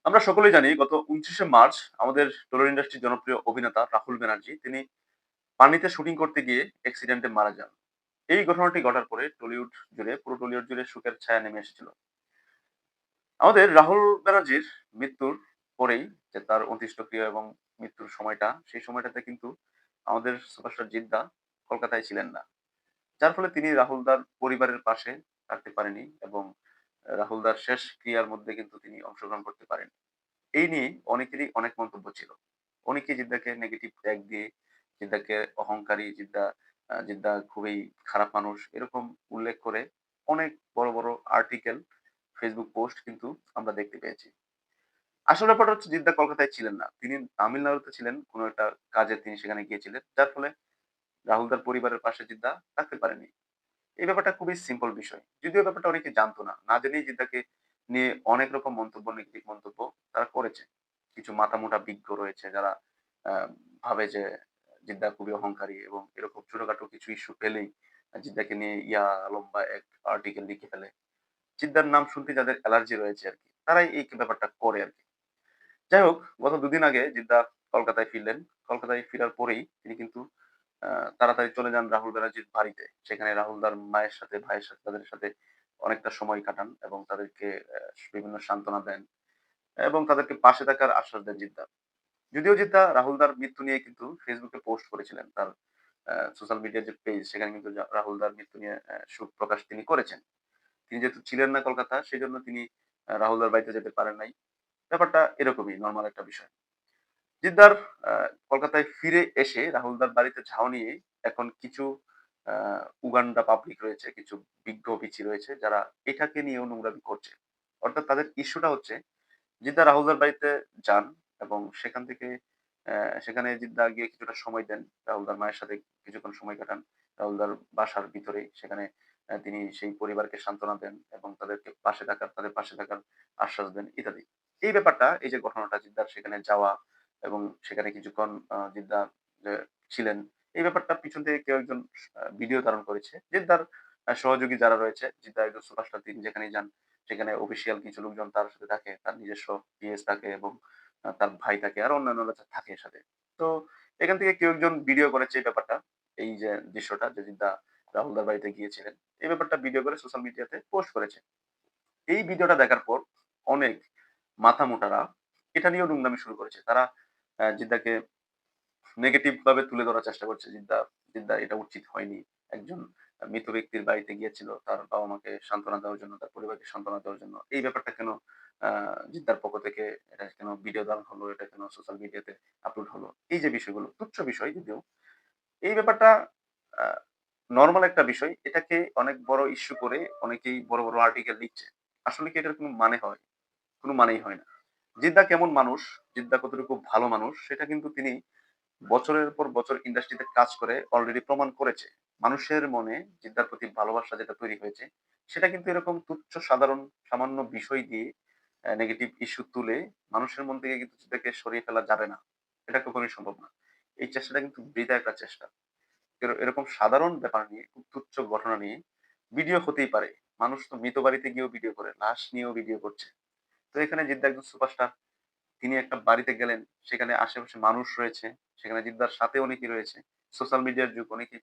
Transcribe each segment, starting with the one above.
আমরা সকলেই জানি গত ২৯শে মার্চ আমাদের টলিউড ইন্ডাস্ট্রির জনপ্রিয় অভিনেতা রাহুল ব্যানার্জি তিনি পানিতে শুটিং করতে গিয়ে অ্যাক্সিডেন্টে মারা যান। এই ঘটনাটি ঘটার পরে পুরো টলিউড জুড়ে শোকের ছায়া নেমে এসেছিল। আমাদের রাহুল ব্যানার্জির মৃত্যুর পরেই যে তার অন্ত্যেষ্টিক্রিয়া এবং মৃত্যুর সময়টা, সেই সময়টাতে কিন্তু আমাদের সুপারস্টার জিদ্দা কলকাতায় ছিলেন না। যার ফলে তিনি রাহুল দার পরিবারের পাশে থাকতে পারেনি এবং রাহুল দার শেষ ক্রিয়ার মধ্যে কিন্তু তিনি অংশগ্রহণ করতে পারেন। এই নিয়ে অনেকেরই অনেক মন্তব্য ছিল। অনেকে জিদ্দাকে নেগেটিভ ট্যাগ দিয়ে জিদ্দাকে অহংকারী, জিদ্দা খুবই খারাপ মানুষ এরকম উল্লেখ করে অনেক বড়, বড় আর্টিকেল, ফেসবুক পোস্ট কিন্তু আমরা দেখতে পেয়েছি। আসল ব্যাপারটা হচ্ছে জিদ্দা কলকাতায় ছিলেন না। তিনি তামিলনাড়ুতে ছিলেন। কোন একটা কাজে তিনি সেখানে গিয়েছিলেন। যার ফলে রাহুল দার পরিবারের পাশে জিদ্দা থাকতে পারেনি। এই ব্যাপারটা খুবই সিম্পল বিষয়। যদিও ব্যাপারটা অনেকে জানতো না। না জেনেই জিদ্দাকে নিয়ে অনেক রকম মন্তব্য, নেগেটিভ মন্তব্য তারা করেছে। কিছু মাথামোটা বিজ্ঞ রয়েছে যারা আ ভাবে যে জিদ্দা খুবই অহংকারী এবং এরকম ছোটখাটো কিছু ইস্যু পেলেই জিদ্দাকে নিয়ে লম্বা এক আর্টিকেল লিখে ফেলে। জিদ্দার নাম শুনতে যাদের অ্যালার্জি রয়েছে আরকি, তারাই এই ব্যাপারটা করে আরকি। যাই হোক, গত ২ দিন আগে জিদ্দা কলকাতায় ফিরলেন। কলকাতায় ফেরার পরেই তিনি কিন্তু আ তাড়াতাড়ি চলে যান রাহুল ব্যানার্জির বাড়িতে। সেখানে রাহুল দার মায়ের সাথে, ভাইয়ের সাথে তাদের সাথে অনেকটা সময় কাটান এবং তাদেরকে বিভিন্ন সান্ত্বনা দেন এবং তাদেরকে পাশে থাকার আশ্বাস দেন জিদ্দা। যদিও জিদ্দা রাহুল দার মৃত্যু নিয়ে কিন্তু ফেসবুকে পোস্ট করেছিলেন। তার সোশ্যাল মিডিয়ার যে পেজ সেখানে কিন্তু রাহুল দার মৃত্যু নিয়ে শোক প্রকাশ তিনি করেছেন। তিনি যেহেতু ছিলেন না কলকাতা সেজন্য তিনি রাহুল দার বাড়িতে যেতে পারেন নাই। ব্যাপারটা এরকমই নরমাল একটা বিষয়। জিদ্দার আ কলকাতায় ফিরে এসে রাহুলদার বাড়িতে ছাউনি নিয়ে এখন কিছু আ উগান্ডা পাবলিক রয়েছে, কিছু বিজ্ঞ পিচ্চি রয়েছে যারা এটাকে নিয়েও নোংরামি করছে। অর্থাৎ তাদের ইস্যুটা হচ্ছে জিদ্দা রাহুলদার বাড়িতে যান এবং সেখান থেকে সেখানে জিদ্দা গিয়ে কিছুটা সময় দেন। রাহুলদার মায়ের সাথে কিছুক্ষণ সময় কাটান। রাহুলদার বাসার ভিতরেই সেখানে তিনি সেই পরিবারকে সান্ত্বনা দেন এবং তাদের পাশে থাকার আশ্বাস দেন ইত্যাদি। এই ব্যাপারটা এই যে ঘটনাটা জিদ্দার সেখানে যাওয়া এবং সেখানে কিছুক্ষণ জিদ্দা যে ছিলেন, এই ব্যাপারটা পিছন থেকে কেউ একজন ভিডিও ধারণ করেছে। জিদ্দার সহযোগী যারা রয়েছে, জিদ্দার একজন সুপারস্টার তিনি যেখানেই যান সেখানে অফিসিয়াল কিছু লোকজন তার সাথে থাকে। তার নিজস্ব পিএস থাকে এবং তার ভাই থাকে। আরো অন্যান্যরা থাকে সাথে। তো এখান থেকে কেউ একজন ভিডিও করেছে এই ব্যাপারটা। এই যে দৃশ্যটা যে জিদ্দা রাহুলদার বাড়িতে গিয়েছিলেন। এই ব্যাপারটা ভিডিও করে সোশ্যাল মিডিয়াতে পোস্ট করেছে। এই ভিডিওটা দেখার পর অনেক মাথামোটারা এটা নিয়েও নোংরামি শুরু করেছে। তারা জিদ্দাকে নেগেটিভ ভাবে তুলে ধরার চেষ্টা করছে। জিদ্দা এটা উচিত হয়নি। একজন মৃত ব্যক্তির বাড়িতে গিয়েছিল তার বাবা-মাকে সান্ত্বনা দেওয়ার জন্য, তার পরিবারকে সান্ত্বনা দেওয়ার জন্য। এই ব্যাপারটা কেন আ জিদ্দার পক্ষ থেকে এটা কেন ভিডিও ধারণ হলো, এটা কেন সোশ্যাল মিডিয়াতে আপলোড হলো? এই যে বিষয়গুলো, তুচ্ছ বিষয় যদিও। এই ব্যাপারটা আ নরমাল একটা বিষয়। এটাকে অনেক বড় ইস্যু করে অনেকেই বড়, বড় আর্টিকেল লিখছে। আসলে কি এটার কোনো মানে হয়? কোনো মানেই হয় না। জিদ্দা কেমন মানুষ, জিদ্দা কতটুকু ভালো মানুষ সেটা কিন্তু তিনি বছরের পর বছর ইন্ডাস্ট্রিতে কাজ করে অলরেডি প্রমাণ করেছে। মানুষের মনে জিদ্দার প্রতি ভালোবাসা যেটা তৈরি হয়েছে, সেটা কিন্তু এরকম তুচ্ছ সাধারণ সামান্য বিষয় দিয়ে নেগেটিভ ইস্যু তুলে মানুষের মন থেকে কিন্তু জিদ্দাকে সরিয়ে ফেলা যাবে না। এটা কখনোই সম্ভব না। এই চেষ্টাটা কিন্তু বৃথা একটা চেষ্টা। এরকম সাধারণ ব্যাপার নিয়ে, খুব তুচ্ছ ঘটনা নিয়ে ভিডিও হতেই পারে। মানুষ তো মৃত বাড়িতে গিয়েও ভিডিও করে, লাশ নিয়েও ভিডিও করছে। তো এখানে জিদ্দা একজন সুপারস্টার। তিনি একটা বাড়িতে গেলেন, সেখানে আশেপাশে মানুষ রয়েছে। সেখানে জিদ্দার সাথে অনেকেই রয়েছে। সোশ্যাল মিডিয়ার যুগ অনেকেই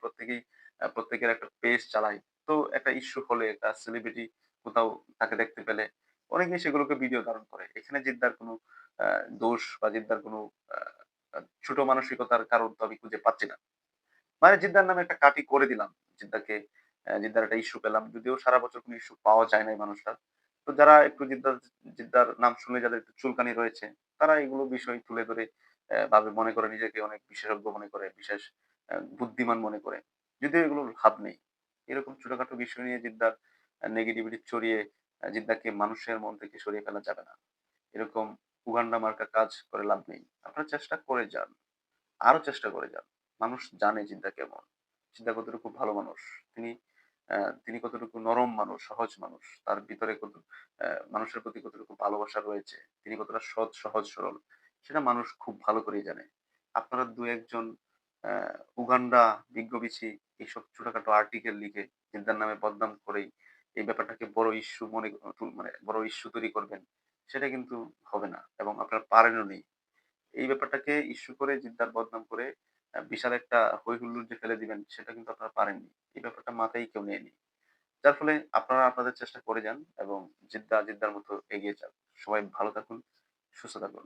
প্রত্যেকের একটা পেজ চালায়। তো একটা ইস্যু হলে একটা সেলিব্রিটি কোথাও তাকে দেখতে পেলে অনেকেই সেগুলোকে ভিডিও ধারণ করে। এখানে জিদ্দার কোনো আ দোষ বা জিদ্দার কোনো আ আ ছোট মানসিকতার কারণ তো আমি খুঁজে পাচ্ছি না। মানে জিদ্দার নামে একটা কাটি করে দিলাম। জিদ্দাকে জিদ্দার একটা ইস্যু পেলাম। যদিও সারা বছর কোনো ইস্যু পাওয়া যায় না এই মানুষটার। তো যারা একটু জিদ্দার নাম শুনলে যাদের একটু চুলকানি রয়েছে, তারা এগুলো বিষয় তুলে ধরে ভাবে মনে করে নিজেকে অনেক বিশেষজ্ঞ মনে করে, বিশেষ বুদ্ধিমান মনে করে। যদিও এগুলোর লাভ নেই। এরকম ছোটখাটো বিষয় নিয়ে জিদ্দার নেগেটিভিটি ছড়িয়ে জিদ্দাকে মানুষের মন থেকে সরিয়ে ফেলা যাবে না। এরকম উগান্ডা মার্কা কাজ করে লাভ নেই। আপনারা চেষ্টা করে যান। আরো চেষ্টা করে যান। মানুষ জানে চিন্তা কেমন। চিন্তা কতটুকু ভালো মানুষ। তিনি তিনি কতটুকু নরম মানুষ, সহজ মানুষ। তার ভিতরে মানুষের প্রতি কতটুকু ভালোবাসা রয়েছে। তিনি কতটা সৎ, সহজ, সরল সেটা মানুষ খুব ভালো করেই জানে। আপনারা ২-১ জন অ্যা উগান্ডা বিজ্ঞবিচি এইসব ছোটখাটো আর্টিকেল লিখে চিন্তার নামে বদনাম করেই এই ব্যাপারটাকে বড় ইস্যু মানে বড় ইস্যু তৈরি করবেন। সেটা কিন্তু হবে না এবং আপনারা পারেনও নি। এই ব্যাপারটাকে ইস্যু করে জিদ্দার বদনাম করে বিশাল একটা হই হুল্লোড় যে ফেলে দিবেন সেটা কিন্তু আপনারা পারেননি। এই ব্যাপারটা মাথায় কেউ নেয়নি। যার ফলে আপনারা আপনাদের চেষ্টা করে যান এবং জিদ্দার মতো এগিয়ে যান। সবাই ভালো থাকুন, সুস্থ থাকুন।